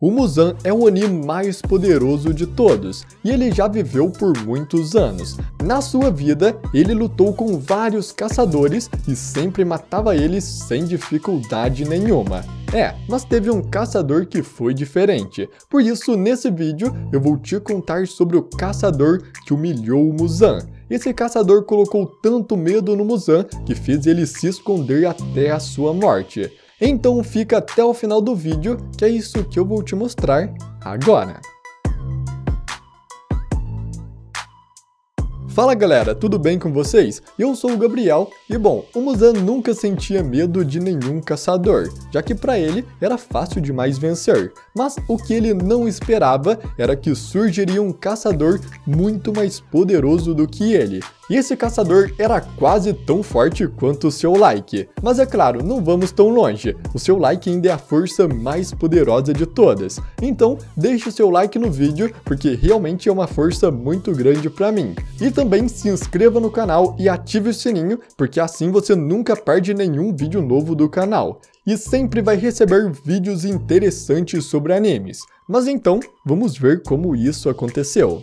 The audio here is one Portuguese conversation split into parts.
O Muzan é o Oni mais poderoso de todos, e ele já viveu por muitos anos. Na sua vida, ele lutou com vários caçadores e sempre matava eles sem dificuldade nenhuma. Mas teve um caçador que foi diferente. Por isso, nesse vídeo, eu vou te contar sobre o caçador que humilhou o Muzan. Esse caçador colocou tanto medo no Muzan que fez ele se esconder até a sua morte. Então fica até o final do vídeo, que é isso que eu vou te mostrar agora. Fala galera, tudo bem com vocês? Eu sou o Gabriel e bom, o Muzan nunca sentia medo de nenhum caçador, já que para ele era fácil demais vencer. Mas o que ele não esperava era que surgiria um caçador muito mais poderoso do que ele. E esse caçador era quase tão forte quanto o seu like. Mas é claro, não vamos tão longe. O seu like ainda é a força mais poderosa de todas. Então, deixe o seu like no vídeo, porque realmente é uma força muito grande para mim. E também se inscreva no canal e ative o sininho, porque assim você nunca perde nenhum vídeo novo do canal. E sempre vai receber vídeos interessantes sobre animes. Mas então, vamos ver como isso aconteceu.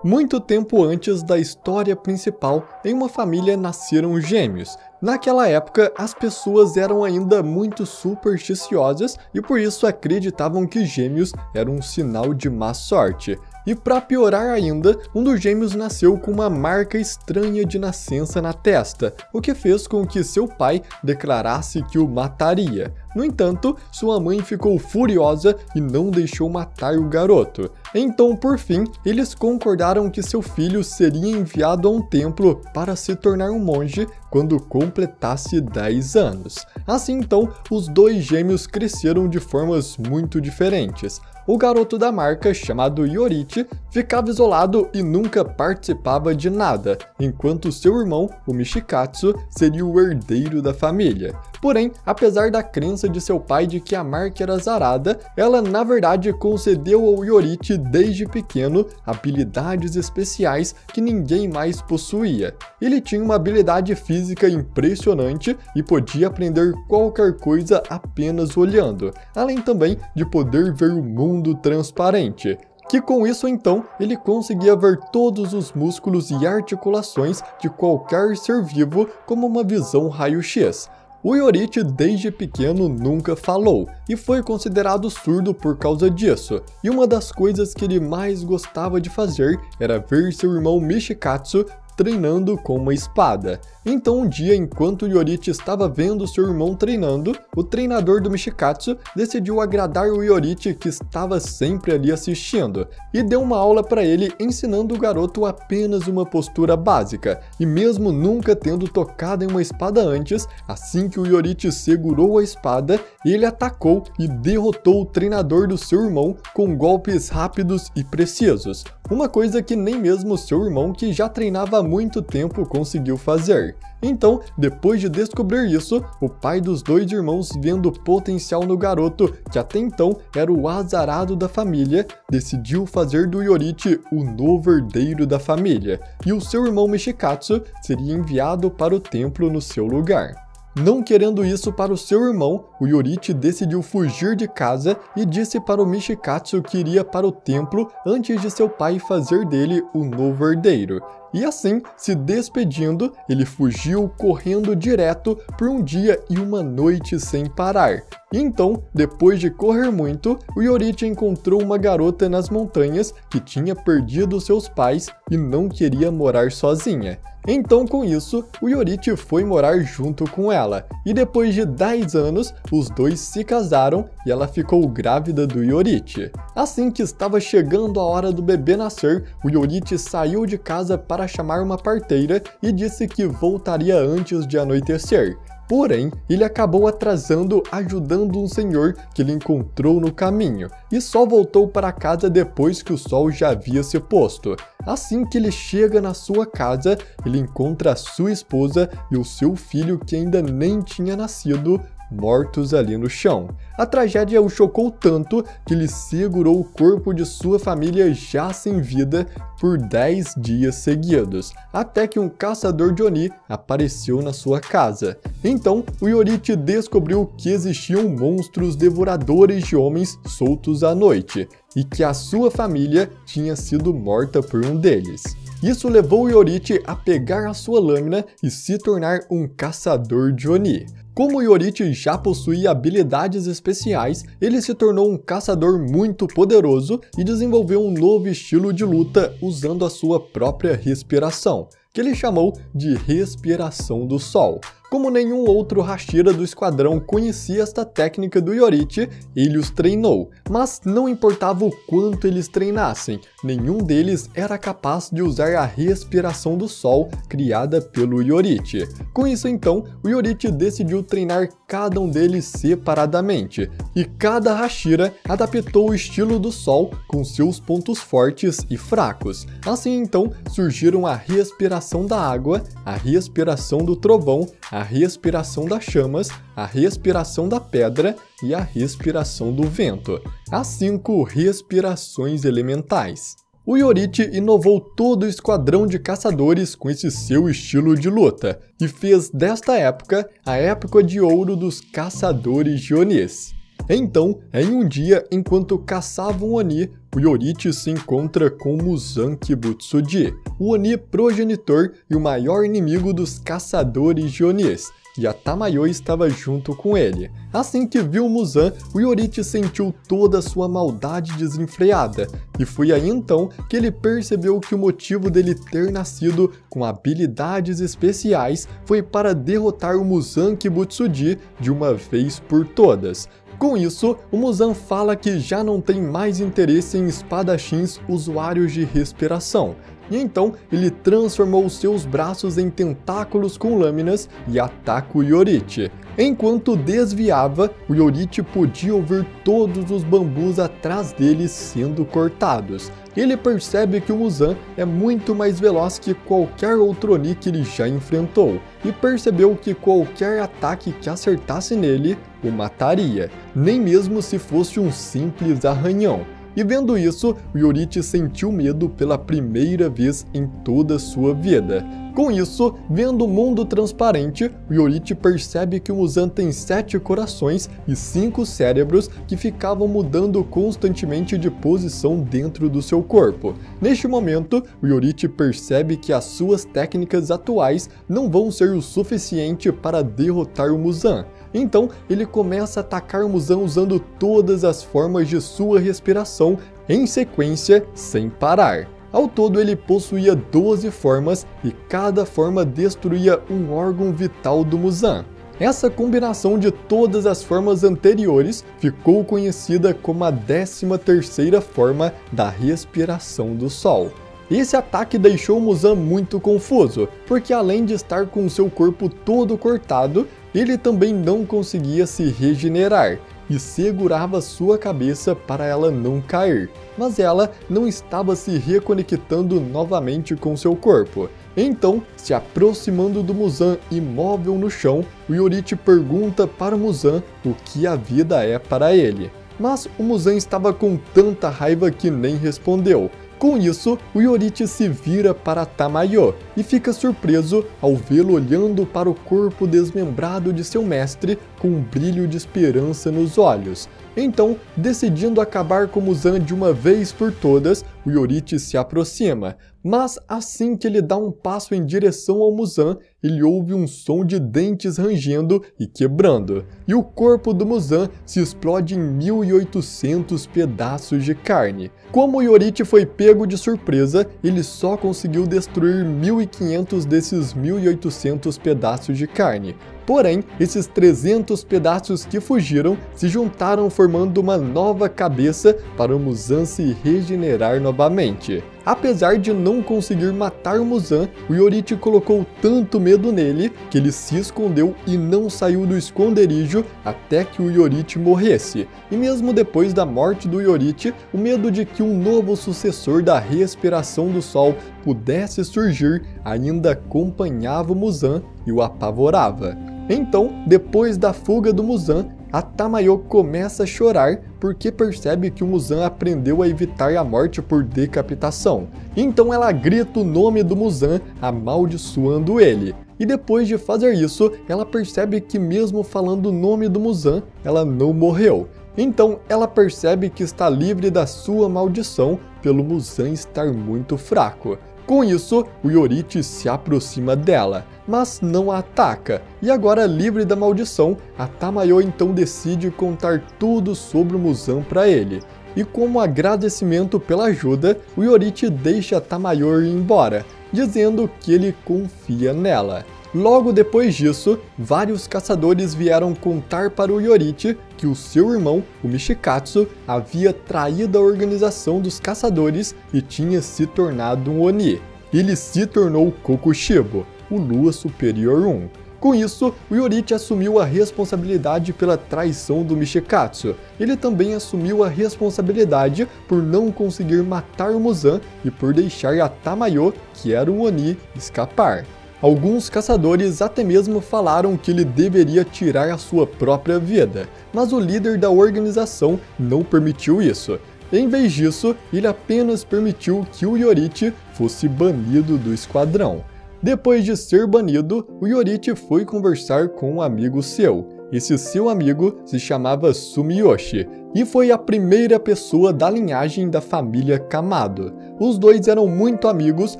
Muito tempo antes da história principal, em uma família nasceram gêmeos. Naquela época, as pessoas eram ainda muito supersticiosas e por isso acreditavam que gêmeos eram um sinal de má sorte. E para piorar ainda, um dos gêmeos nasceu com uma marca estranha de nascença na testa, o que fez com que seu pai declarasse que o mataria. No entanto, sua mãe ficou furiosa e não deixou matar o garoto. Então, por fim, eles concordaram que seu filho seria enviado a um templo para se tornar um monge quando completasse 10 anos. Assim então, os dois gêmeos cresceram de formas muito diferentes. O garoto da marca, chamado Yorite, ficava isolado e nunca participava de nada, enquanto seu irmão, o Michikatsu, seria o herdeiro da família. Porém, apesar da crença de seu pai de que a marca era zarada, ela na verdade concedeu ao Yorite desde pequeno habilidades especiais que ninguém mais possuía. Ele tinha uma habilidade física impressionante e podia aprender qualquer coisa apenas olhando, além também de poder ver o mundo transparente. Que com isso então, ele conseguia ver todos os músculos e articulações de qualquer ser vivo como uma visão raio-x. O Yorite desde pequeno nunca falou e foi considerado surdo por causa disso, e uma das coisas que ele mais gostava de fazer era ver seu irmão Michikatsu treinando com uma espada. Então um dia, enquanto o Yorite estava vendo seu irmão treinando, o treinador do Michikatsu decidiu agradar o Yorite, que estava sempre ali assistindo, e deu uma aula para ele ensinando o garoto apenas uma postura básica, e mesmo nunca tendo tocado em uma espada antes, assim que o Yorite segurou a espada, ele atacou e derrotou o treinador do seu irmão com golpes rápidos e precisos, uma coisa que nem mesmo seu irmão, que já treinava há muito tempo, conseguiu fazer. Então, depois de descobrir isso, o pai dos dois irmãos, vendo potencial no garoto, que até então era o azarado da família, decidiu fazer do Yorite o novo herdeiro da família, e o seu irmão Michikatsu seria enviado para o templo no seu lugar. Não querendo isso para o seu irmão, o Yorite decidiu fugir de casa e disse para o Michikatsu que iria para o templo antes de seu pai fazer dele o novo herdeiro. E assim, se despedindo, ele fugiu correndo direto por um dia e uma noite sem parar. Então, depois de correr muito, o Yorite encontrou uma garota nas montanhas que tinha perdido seus pais e não queria morar sozinha. Então, com isso, o Yorite foi morar junto com ela, e depois de 10 anos, os dois se casaram e ela ficou grávida do Yorite. Assim que estava chegando a hora do bebê nascer, o Yorite saiu de casa para chamar uma parteira e disse que voltaria antes de anoitecer. Porém, ele acabou atrasando, ajudando um senhor que ele encontrou no caminho, e só voltou para casa depois que o sol já havia se posto. Assim que ele chega na sua casa, ele encontra a sua esposa e o seu filho, que ainda nem tinha nascido, mortos ali no chão. A tragédia o chocou tanto que ele segurou o corpo de sua família já sem vida por 10 dias seguidos, até que um caçador de Oni apareceu na sua casa. Então, o Yorite descobriu que existiam monstros devoradores de homens soltos à noite, e que a sua família tinha sido morta por um deles. Isso levou o Yorite a pegar a sua lâmina e se tornar um caçador de Oni. Como o Yorite já possuía habilidades especiais, ele se tornou um caçador muito poderoso e desenvolveu um novo estilo de luta usando a sua própria respiração, que ele chamou de Respiração do Sol. Como nenhum outro Hashira do esquadrão conhecia esta técnica do Yorite, ele os treinou, mas não importava o quanto eles treinassem, nenhum deles era capaz de usar a Respiração do Sol criada pelo Yorite. Com isso então, o Yorite decidiu treinar cada um deles separadamente, e cada Hashira adaptou o estilo do Sol com seus pontos fortes e fracos. Assim então, surgiram a Respiração da Água, a Respiração do Trovão, a Respiração das Chamas, a Respiração da Pedra e a Respiração do Vento, as 5 respirações elementais. O Yorite inovou todo o esquadrão de caçadores com esse seu estilo de luta, e fez desta época a época de ouro dos caçadores de Onis. Então, em um dia, enquanto caçavam Oni, o Yorite se encontra com Muzan Kibutsuji, o Oni progenitor e o maior inimigo dos caçadores de Onis, e a Tamayo estava junto com ele. Assim que viu Muzan, o Yorite sentiu toda a sua maldade desenfreada, e foi aí então que ele percebeu que o motivo dele ter nascido com habilidades especiais foi para derrotar o Muzan Kibutsuji de uma vez por todas. Com isso, o Muzan fala que já não tem mais interesse em espadachins usuários de respiração, e então ele transformou seus braços em tentáculos com lâminas e ataca o Yorite. Enquanto desviava, o Yorite podia ouvir todos os bambus atrás dele sendo cortados. Ele percebe que o Muzan é muito mais veloz que qualquer outro Oni que ele já enfrentou, e percebeu que qualquer ataque que acertasse nele o mataria, nem mesmo se fosse um simples arranhão. E vendo isso, o Yorite sentiu medo pela primeira vez em toda a sua vida. Com isso, vendo o mundo transparente, o Yorite percebe que o Muzan tem 7 corações e 5 cérebros que ficavam mudando constantemente de posição dentro do seu corpo. Neste momento, o Yorite percebe que as suas técnicas atuais não vão ser o suficiente para derrotar o Muzan. Então, ele começa a atacar o Muzan usando todas as formas de sua respiração em sequência, sem parar. Ao todo, ele possuía 12 formas e cada forma destruía um órgão vital do Muzan. Essa combinação de todas as formas anteriores ficou conhecida como a 13ª forma da Respiração do Sol. Esse ataque deixou o Muzan muito confuso, porque além de estar com seu corpo todo cortado, ele também não conseguia se regenerar e segurava sua cabeça para ela não cair, mas ela não estava se reconectando novamente com seu corpo. Então, se aproximando do Muzan imóvel no chão, o Yorite pergunta para o Muzan o que a vida é para ele. Mas o Muzan estava com tanta raiva que nem respondeu. Com isso, o Yorite se vira para Tamayo e fica surpreso ao vê-lo olhando para o corpo desmembrado de seu mestre com um brilho de esperança nos olhos. Então, decidindo acabar com Muzan de uma vez por todas, o Yorite se aproxima, mas assim que ele dá um passo em direção ao Muzan, ele ouve um som de dentes rangendo e quebrando, e o corpo do Muzan se explode em 1800 pedaços de carne. Como o Yorite foi pego de surpresa, ele só conseguiu destruir 1500 desses 1800 pedaços de carne. Porém, esses 300 pedaços que fugiram se juntaram formando uma nova cabeça para o Muzan se regenerar novamente. Apesar de não conseguir matar o Muzan, o Yorite colocou tanto medo nele que ele se escondeu e não saiu do esconderijo até que o Yorite morresse. E mesmo depois da morte do Yorite, o medo de que um novo sucessor da respiração do sol pudesse surgir ainda acompanhava o Muzan e o apavorava. Então, depois da fuga do Muzan, a Tamayo começa a chorar porque percebe que o Muzan aprendeu a evitar a morte por decapitação. Então ela grita o nome do Muzan, amaldiçoando ele. E depois de fazer isso, ela percebe que mesmo falando o nome do Muzan, ela não morreu. Então ela percebe que está livre da sua maldição pelo Muzan estar muito fraco. Com isso, o Yorite se aproxima dela, mas não a ataca, e agora livre da maldição, a Tamayo então decide contar tudo sobre o Muzan para ele. E como agradecimento pela ajuda, o Yorite deixa a Tamayo ir embora, dizendo que ele confia nela. Logo depois disso, vários caçadores vieram contar para o Yorite que o seu irmão, o Michikatsu, havia traído a organização dos caçadores e tinha se tornado um Oni. Ele se tornou Kokushibo, o Lua Superior 1. Com isso, o Yorite assumiu a responsabilidade pela traição do Michikatsu. Ele também assumiu a responsabilidade por não conseguir matar o Muzan e por deixar a Tamayo, que era um Oni, escapar. Alguns caçadores até mesmo falaram que ele deveria tirar a sua própria vida, mas o líder da organização não permitiu isso. Em vez disso, ele apenas permitiu que o Yorite fosse banido do esquadrão. Depois de ser banido, o Yorite foi conversar com um amigo seu. Esse seu amigo se chamava Sumiyoshi e foi a primeira pessoa da linhagem da família Kamado. Os dois eram muito amigos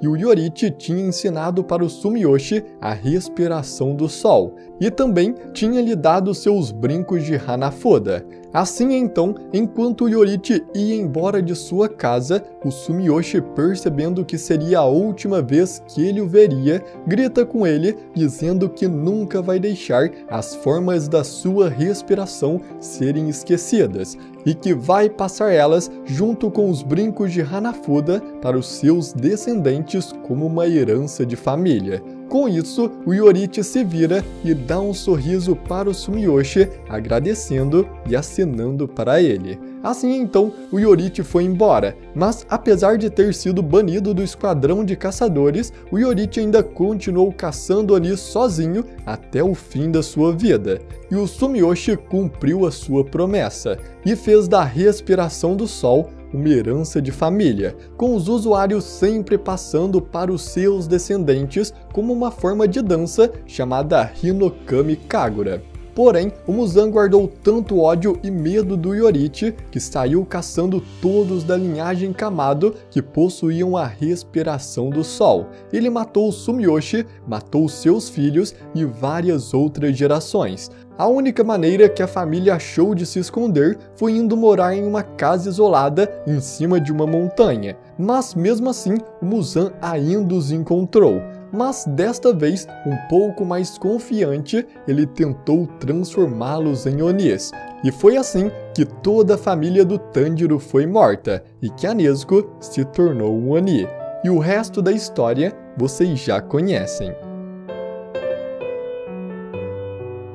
e o Yorite tinha ensinado para o Sumiyoshi a respiração do sol e também tinha lhe dado seus brincos de Hanafuda. Assim então, enquanto o Yorite ia embora de sua casa, o Sumiyoshi, percebendo que seria a última vez que ele o veria, grita com ele, dizendo que nunca vai deixar as formas da sua respiração serem esquecidas, e que vai passar elas junto com os brincos de Hanafuda para os seus descendentes como uma herança de família. Com isso, o Yorite se vira e dá um sorriso para o Sumiyoshi, agradecendo e acenando para ele. Assim então, o Yorite foi embora, mas apesar de ter sido banido do esquadrão de caçadores, o Yorite ainda continuou caçando Oni sozinho até o fim da sua vida. E o Sumiyoshi cumpriu a sua promessa e fez da respiração do sol uma herança de família, com os usuários sempre passando para os seus descendentes como uma forma de dança chamada Hinokami Kagura. Porém, o Muzan guardou tanto ódio e medo do Yorite que saiu caçando todos da linhagem Kamado que possuíam a respiração do sol. Ele matou o Sumiyoshi, matou seus filhos e várias outras gerações. A única maneira que a família achou de se esconder foi indo morar em uma casa isolada em cima de uma montanha. Mas mesmo assim, o Muzan ainda os encontrou. Mas desta vez, um pouco mais confiante, ele tentou transformá-los em Onis. E foi assim que toda a família do Tanjiro foi morta, e que a Nezuko se tornou um Oni. E o resto da história vocês já conhecem.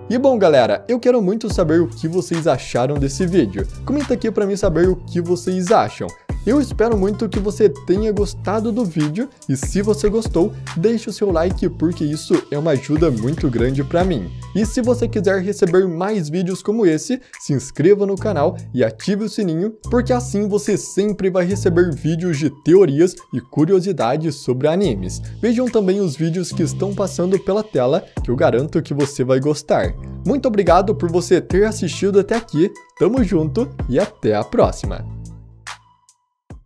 E bom galera, eu quero muito saber o que vocês acharam desse vídeo. Comenta aqui pra mim saber o que vocês acham. Eu espero muito que você tenha gostado do vídeo e se você gostou, deixe o seu like porque isso é uma ajuda muito grande pra mim. E se você quiser receber mais vídeos como esse, se inscreva no canal e ative o sininho, porque assim você sempre vai receber vídeos de teorias e curiosidades sobre animes. Vejam também os vídeos que estão passando pela tela, que eu garanto que você vai gostar. Muito obrigado por você ter assistido até aqui, tamo junto e até a próxima!